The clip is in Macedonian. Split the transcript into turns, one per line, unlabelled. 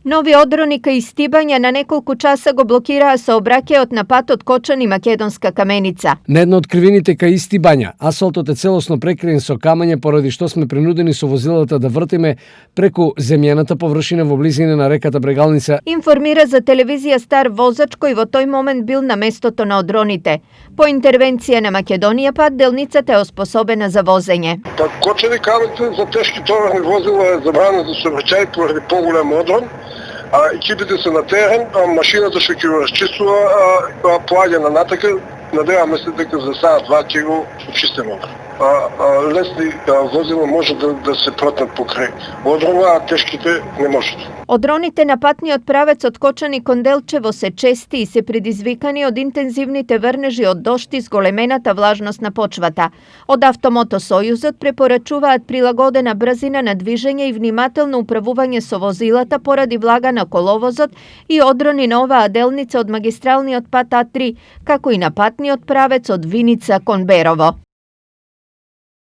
Нови одрони кај Стибања на неколку часа го блокираа сообраќајот на патот Кочани Македонска Каменица.
На една од кривините кај Стибања, асфалтот е целосно прекриен со камење, поради што сме принудени со возилата да вртиме преку земјаната површина во близина на реката Брегалница.
Информира за телевизија Стар возач кој во тој момент бил на местото на одроните. По интервенција на Македонија пат делницата е оспособена за возење.
Кочани Каменица за тешки товарни возила е забрана за сообраќај поради поголем одрон. Екипите се на терен, машината што ќе го расчистува поаѓа на натака, надеваме се дека за саат 2 ќе го очистиме. Лесни возила може да се протнат покрај одрона, а тешките не можат.
Одроните на патниот правец од Кочани кон Делчево се чести и се предизвикани од интензивните врнежи од дожд и зголемената влажност на почвата. Од Автомото Сојузот препорачуваат прилагодена брзина на движење и внимателно управување со возилата поради влага на коловозот и одрони на оваа делница од магистралниот пат А3, како и на патниот правец од Виница кон Берово.